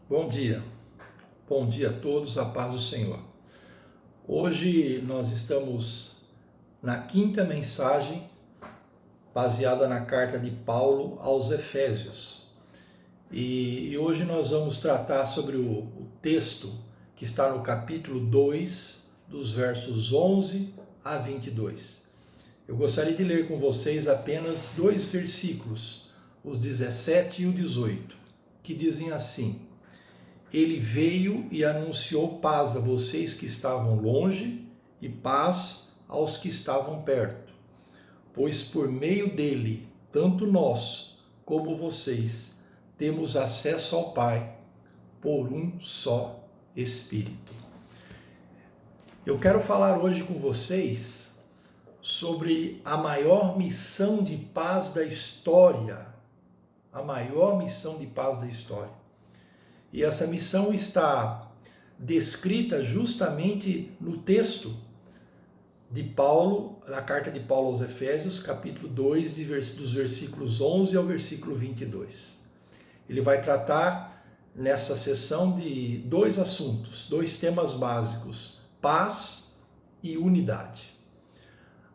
Bom dia a todos, a paz do Senhor. Hoje nós estamos na quinta mensagem baseada na carta de Paulo aos Efésios. E hoje nós vamos tratar sobre o texto que está no capítulo 2, dos versos 11 a 22. Eu gostaria de ler com vocês apenas dois versículos, os 17 e o 18, que dizem assim: Ele veio e anunciou paz a vocês que estavam longe e paz aos que estavam perto, pois por meio dele, tanto nós como vocês, temos acesso ao Pai por um só Espírito. Eu quero falar hoje com vocês sobre a maior missão de paz da história, a maior missão de paz da história. E essa missão está descrita justamente no texto de Paulo, na carta de Paulo aos Efésios, capítulo 2, dos versículos 11 ao versículo 22. Ele vai tratar nessa sessão de dois assuntos, dois temas básicos: paz e unidade.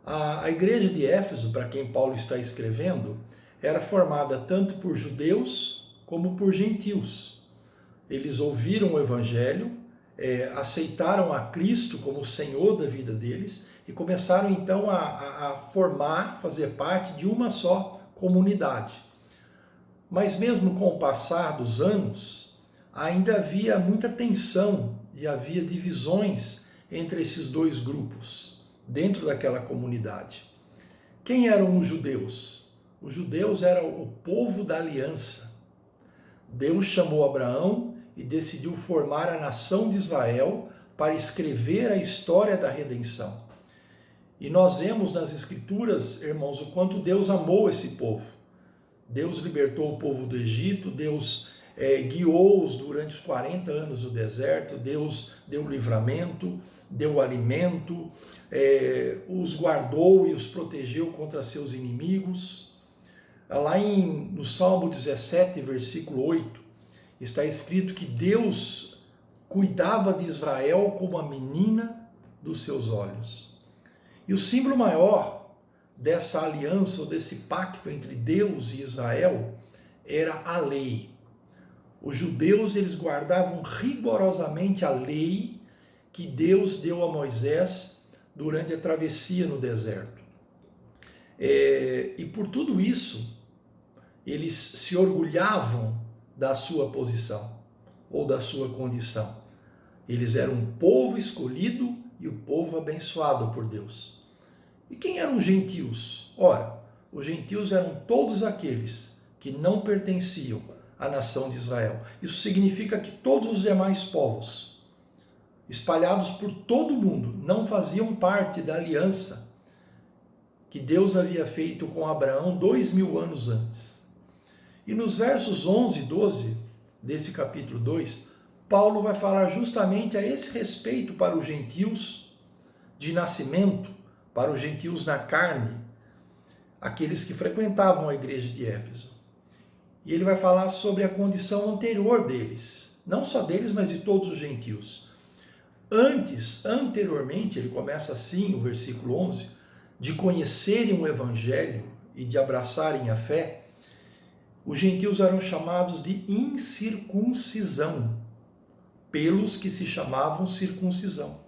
A igreja de Éfeso, para quem Paulo está escrevendo, era formada tanto por judeus como por gentios. Eles ouviram o Evangelho, aceitaram a Cristo como Senhor da vida deles e começaram então a fazer parte de uma só comunidade. Mas mesmo com o passar dos anos, ainda havia muita tensão e havia divisões entre esses dois grupos, dentro daquela comunidade. Quem eram os judeus? Os judeus eram o povo da aliança. Deus chamou Abraão e decidiu formar a nação de Israel para escrever a história da redenção. E nós vemos nas Escrituras, irmãos, o quanto Deus amou esse povo. Deus libertou o povo do Egito, Deus guiou-os durante os 40 anos do deserto, Deus deu livramento, deu alimento, os guardou e os protegeu contra seus inimigos. Lá no Salmo 17, versículo 8, está escrito que Deus cuidava de Israel como a menina dos seus olhos. E o símbolo maior dessa aliança, ou desse pacto entre Deus e Israel, era a lei. Os judeus, eles guardavam rigorosamente a lei que Deus deu a Moisés durante a travessia no deserto. E por tudo isso, eles se orgulhavam da sua posição ou da sua condição. Eles eram um povo escolhido e o povo abençoado por Deus. E quem eram os gentios? Ora, os gentios eram todos aqueles que não pertenciam à nação de Israel. Isso significa que todos os demais povos, espalhados por todo o mundo, não faziam parte da aliança que Deus havia feito com Abraão 2000 anos antes. E nos versos 11 e 12 desse capítulo 2, Paulo vai falar justamente a esse respeito para os gentios de nascimento, para os gentios na carne, aqueles que frequentavam a igreja de Éfeso. E ele vai falar sobre a condição anterior deles, não só deles, mas de todos os gentios. Anteriormente, ele começa assim, o versículo 11, de conhecerem o Evangelho e de abraçarem a fé, os gentios eram chamados de incircuncisão, pelos que se chamavam circuncisão.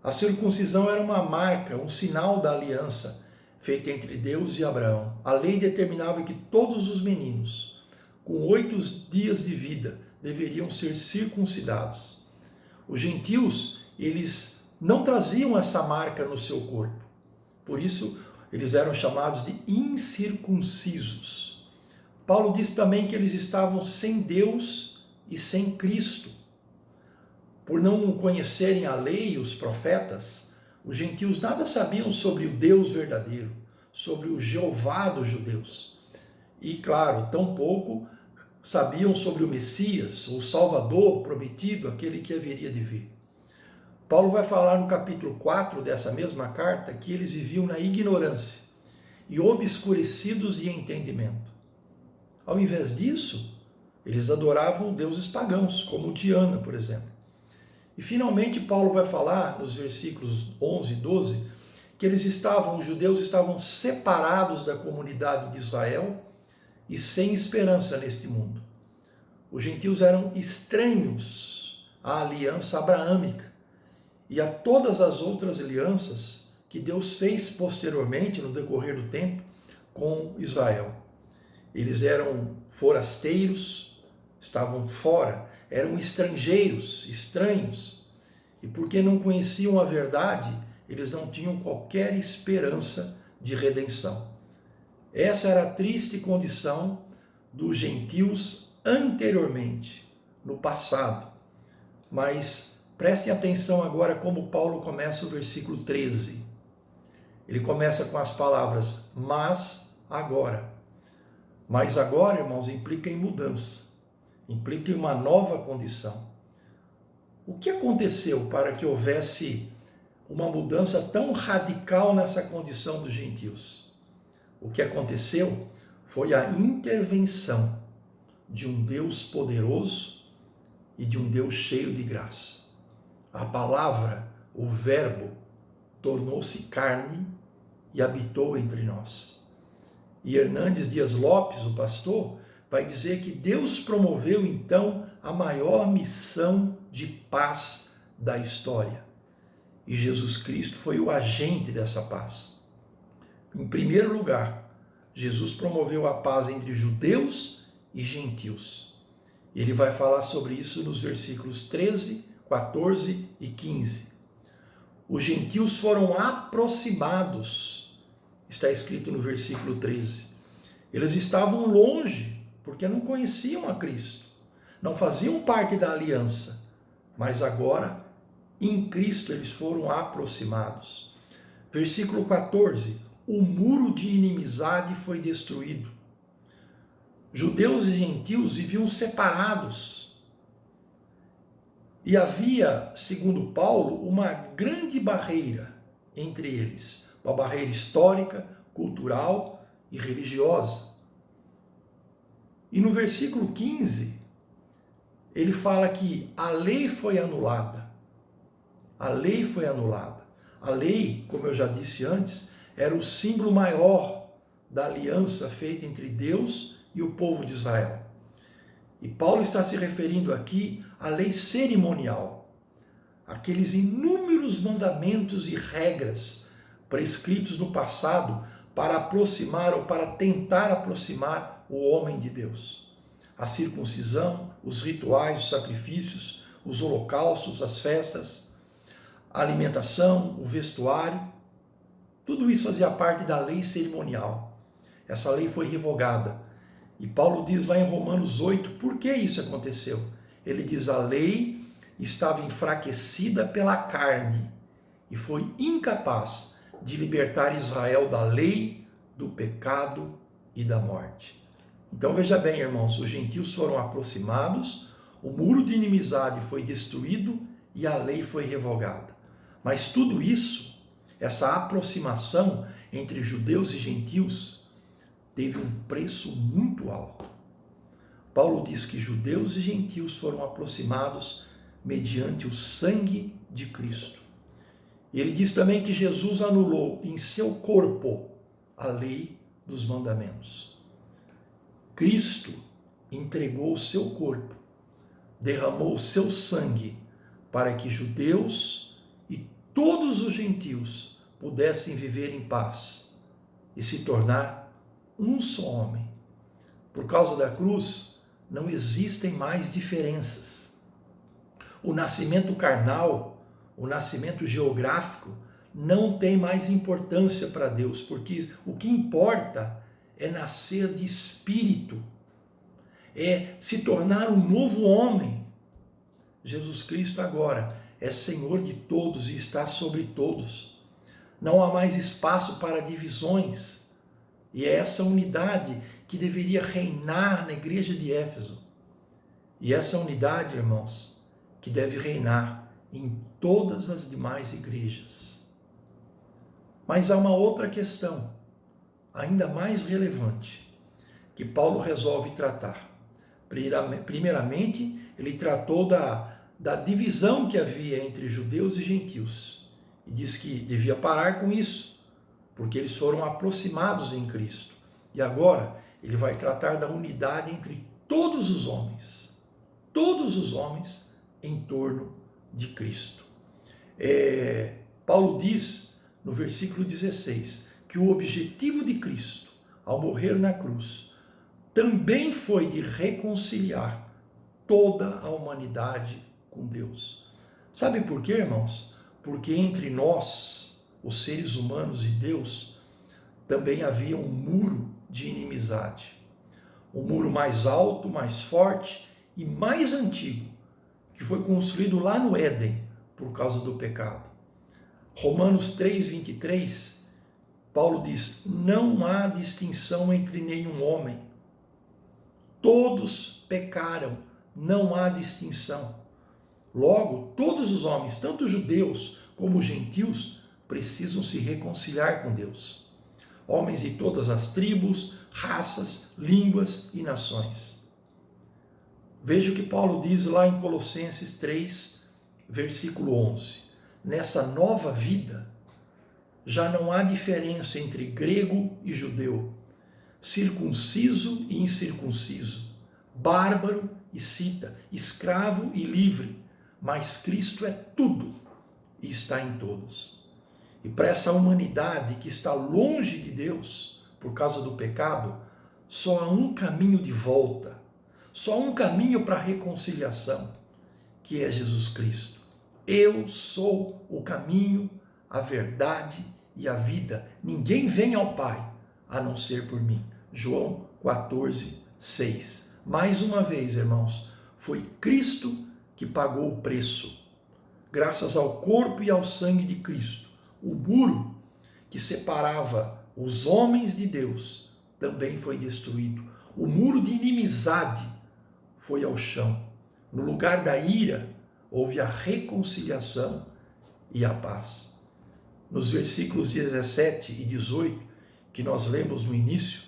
A circuncisão era uma marca, um sinal da aliança feita entre Deus e Abraão. A lei determinava que todos os meninos, com 8 dias de vida, deveriam ser circuncidados. Os gentios, eles não traziam essa marca no seu corpo. Por isso, eles eram chamados de incircuncisos. Paulo diz também que eles estavam sem Deus e sem Cristo. Por não conhecerem a lei e os profetas, os gentios nada sabiam sobre o Deus verdadeiro, sobre o Jeová dos judeus. E, claro, tampouco sabiam sobre o Messias, o Salvador prometido, aquele que haveria de vir. Paulo vai falar no capítulo 4 dessa mesma carta que eles viviam na ignorância e obscurecidos de entendimento. Ao invés disso, Eles adoravam deuses pagãos, como Diana, por exemplo. E finalmente Paulo vai falar, nos versículos 11 e 12, que os judeus estavam separados da comunidade de Israel e sem esperança neste mundo. Os gentios eram estranhos à aliança abraâmica e a todas as outras alianças que Deus fez posteriormente, no decorrer do tempo, com Israel. Eles eram forasteiros, estavam fora, eram estrangeiros, estranhos, e porque não conheciam a verdade, eles não tinham qualquer esperança de redenção. Essa era a triste condição dos gentios anteriormente, no passado. Mas prestem atenção agora como Paulo começa o versículo 13. Ele começa com as palavras, mas agora. Mas agora, irmãos, implica em mudança, implica em uma nova condição. O que aconteceu para que houvesse uma mudança tão radical nessa condição dos gentios? O que aconteceu foi a intervenção de um Deus poderoso e de um Deus cheio de graça. A palavra, o verbo, tornou-se carne e habitou entre nós. E Hernandes Dias Lopes, o pastor, vai dizer que Deus promoveu então a maior missão de paz da história. E Jesus Cristo foi o agente dessa paz. Em primeiro lugar, Jesus promoveu a paz entre judeus e gentios. Ele vai falar sobre isso nos versículos 13, 14 e 15. Os gentios foram aproximados, está escrito no versículo 13. Eles estavam longe, porque não conheciam a Cristo, não faziam parte da aliança, mas agora, em Cristo, eles foram aproximados. Versículo 14, o muro de inimizade foi destruído. Judeus e gentios viviam separados. E havia, segundo Paulo, uma grande barreira entre eles, uma barreira histórica, cultural e religiosa. E no versículo 15, ele fala que a lei foi anulada. A lei foi anulada. A lei, como eu já disse antes, era o símbolo maior da aliança feita entre Deus e o povo de Israel. E Paulo está se referindo aqui à lei cerimonial, aqueles inúmeros mandamentos e regras prescritos no passado para aproximar ou para tentar aproximar o homem de Deus. A circuncisão, os rituais, os sacrifícios, os holocaustos, as festas, a alimentação, o vestuário, tudo isso fazia parte da lei cerimonial. Essa lei foi revogada. E Paulo diz lá em Romanos 8, por que isso aconteceu? Ele diz, a lei estava enfraquecida pela carne e foi incapaz de libertar Israel da lei, do pecado e da morte. Então veja bem, irmãos, os gentios foram aproximados, o muro de inimizade foi destruído e a lei foi revogada. Mas tudo isso, essa aproximação entre judeus e gentios, teve um preço muito alto. Paulo diz que judeus e gentios foram aproximados mediante o sangue de Cristo. E ele diz também que Jesus anulou em seu corpo a lei dos mandamentos. Cristo entregou o seu corpo, derramou o seu sangue para que judeus e todos os gentios pudessem viver em paz e se tornar um só homem. Por causa da cruz, não existem mais diferenças. O nascimento carnal, o nascimento geográfico, não tem mais importância para Deus, porque o que importa é nascer de espírito, é se tornar um novo homem. Jesus Cristo agora é Senhor de todos e está sobre todos. Não há mais espaço para divisões. E é essa unidade que deveria reinar na igreja de Éfeso. E essa unidade, irmãos, que deve reinar em todas as demais igrejas. Mas há uma outra questão, ainda mais relevante, que Paulo resolve tratar. Primeiramente, ele tratou da divisão que havia entre judeus e gentios. E diz que devia parar com isso, porque eles foram aproximados em Cristo. E agora, ele vai tratar da unidade entre todos os homens em torno de Cristo. Paulo diz no versículo 16 que o objetivo de Cristo, ao morrer na cruz, também foi de reconciliar toda a humanidade com Deus. Sabe por quê, irmãos? Porque entre nós, os seres humanos e Deus, também havia um muro de inimizade. Um muro mais alto, mais forte e mais antigo, que foi construído lá no Éden por causa do pecado. Romanos 3:23, Paulo diz: não há distinção entre nenhum homem. Todos pecaram, não há distinção. Logo, todos os homens, tanto judeus como gentios, precisam se reconciliar com Deus. Homens de todas as tribos, raças, línguas e nações. Veja o que Paulo diz lá em Colossenses 3, versículo 11. Nessa nova vida, já não há diferença entre grego e judeu, circunciso e incircunciso, bárbaro e cita, escravo e livre, mas Cristo é tudo e está em todos. E para essa humanidade que está longe de Deus por causa do pecado, só há um caminho de volta, só há um caminho para a reconciliação, que é Jesus Cristo. Eu sou o caminho, a verdade e a vida. Ninguém vem ao Pai a não ser por mim. João 14:6. Mais uma vez, irmãos, foi Cristo que pagou o preço. Graças ao corpo e ao sangue de Cristo, o muro que separava os homens de Deus também foi destruído. O muro de inimizade foi ao chão. No lugar da ira, houve a reconciliação e a paz. Nos versículos 17 e 18, que nós lemos no início,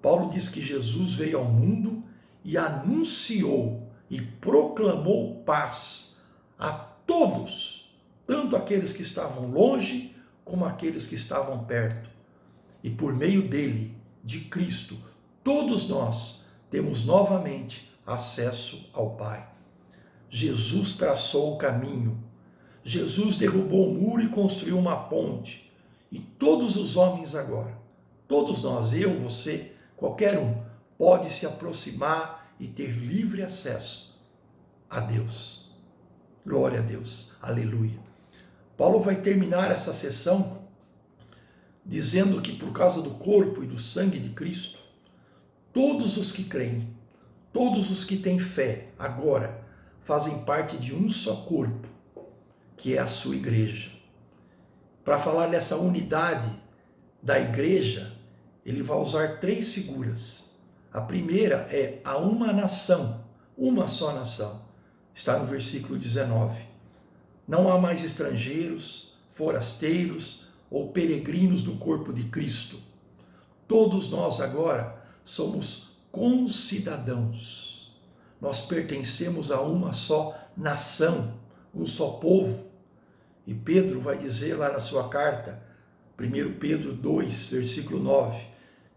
Paulo diz que Jesus veio ao mundo e anunciou e proclamou paz a todos, tanto aqueles que estavam longe como aqueles que estavam perto. E por meio dele, de Cristo, todos nós temos novamente acesso ao Pai. Jesus traçou o caminho. Jesus derrubou o muro e construiu uma ponte. E todos os homens agora, todos nós, eu, você, qualquer um, pode se aproximar e ter livre acesso a Deus. Glória a Deus. Aleluia. Paulo vai terminar essa sessão dizendo que por causa do corpo e do sangue de Cristo, todos os que creem, todos os que têm fé agora, fazem parte de um só corpo, que é a sua igreja. Para falar dessa unidade da igreja, ele vai usar 3 figuras. A primeira é a uma nação, uma só nação. Está no versículo 19. Não há mais estrangeiros, forasteiros ou peregrinos no corpo de Cristo. Todos nós agora somos concidadãos. Nós pertencemos a uma só nação, um só povo. E Pedro vai dizer lá na sua carta, 1 Pedro 2, versículo 9,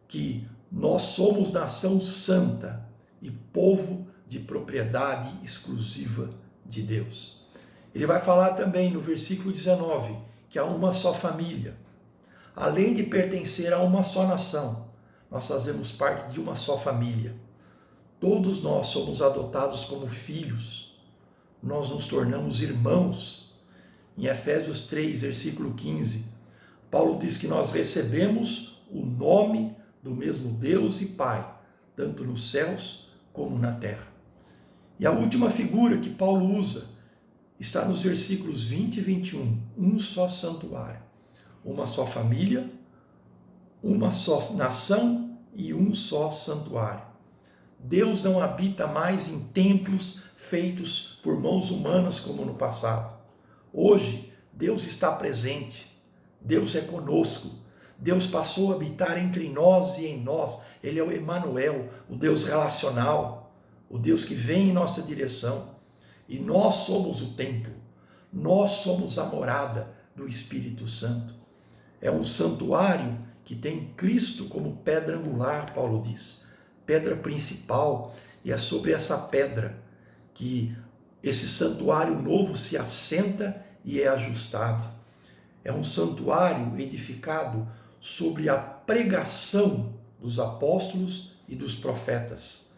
que nós somos nação santa e povo de propriedade exclusiva de Deus. Ele vai falar também no versículo 19, que há uma só família. Além de pertencer a uma só nação, nós fazemos parte de uma só família. Todos nós somos adotados como filhos. Nós nos tornamos irmãos. Em Efésios 3, versículo 15, Paulo diz que nós recebemos o nome do mesmo Deus e Pai, tanto nos céus como na terra. E a última figura que Paulo usa está nos versículos 20 e 21, um só santuário, uma só família, uma só nação e um só santuário. Deus não habita mais em templos feitos por mãos humanas como no passado. Hoje, Deus está presente, Deus é conosco, Deus passou a habitar entre nós e em nós, Ele é o Emanuel, o Deus relacional, o Deus que vem em nossa direção. E nós somos o templo, nós somos a morada do Espírito Santo. É um santuário que tem Cristo como pedra angular, Paulo diz, pedra principal, e é sobre essa pedra que esse santuário novo se assenta e é ajustado. É um santuário edificado sobre a pregação dos apóstolos e dos profetas,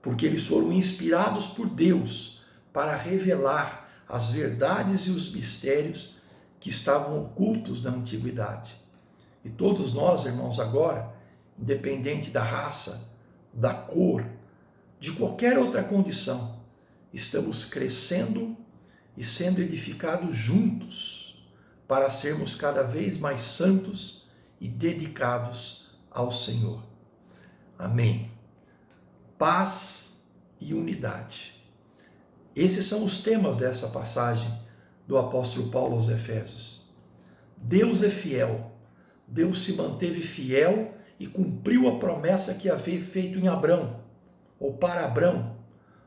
porque eles foram inspirados por Deus para revelar as verdades e os mistérios que estavam ocultos na antiguidade. E todos nós, irmãos, agora, independente da raça, da cor, de qualquer outra condição, estamos crescendo e sendo edificados juntos para sermos cada vez mais santos e dedicados ao Senhor. Amém. Paz e unidade. Esses são os temas dessa passagem do apóstolo Paulo aos Efésios. Deus é fiel. Deus se manteve fiel e cumpriu a promessa que havia feito em Abrão, ou para Abrão.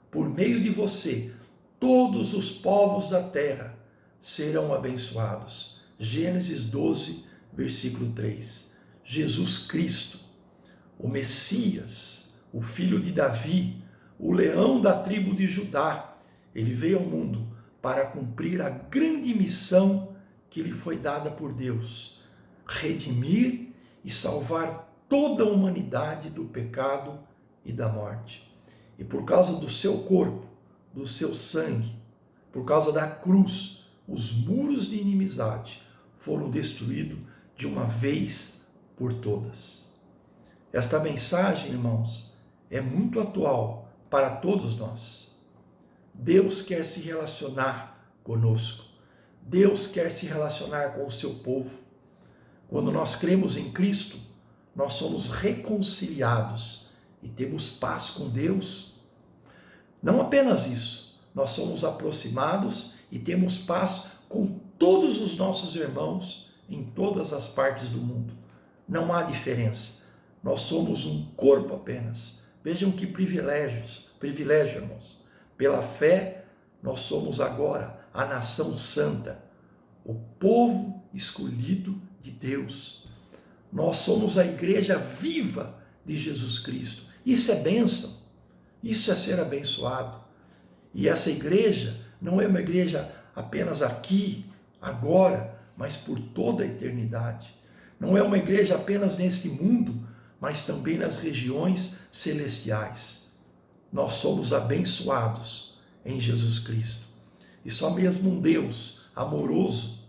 Por meio de você, todos os povos da terra serão abençoados. Gênesis 12, versículo 3. Jesus Cristo, o Messias, o filho de Davi, o leão da tribo de Judá, ele veio ao mundo para cumprir a grande missão que lhe foi dada por Deus: redimir e salvar toda a humanidade do pecado e da morte. E por causa do seu corpo, do seu sangue, por causa da cruz, os muros de inimizade foram destruídos de uma vez por todas. Esta mensagem, irmãos, é muito atual para todos nós. Deus quer se relacionar conosco. Deus quer se relacionar com o seu povo. Quando nós cremos em Cristo, nós somos reconciliados e temos paz com Deus. Não apenas isso, nós somos aproximados e temos paz com todos os nossos irmãos em todas as partes do mundo. Não há diferença. Nós somos um corpo apenas. Vejam que privilégio, irmãos. Pela fé, nós somos agora a nação santa, o povo escolhido de Deus. Nós somos a igreja viva de Jesus Cristo. Isso é bênção. Isso é ser abençoado. E essa igreja não é uma igreja apenas aqui, agora, mas por toda a eternidade. Não é uma igreja apenas neste mundo, mas também nas regiões celestiais. Nós somos abençoados em Jesus Cristo. E só mesmo um Deus amoroso,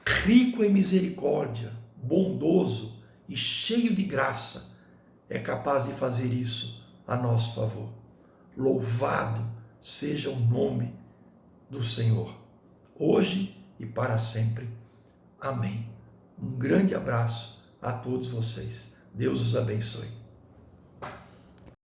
rico em misericórdia, bondoso e cheio de graça, é capaz de fazer isso a nosso favor. Louvado seja o nome do Senhor, hoje e para sempre. Amém. Um grande abraço a todos vocês. Deus os abençoe.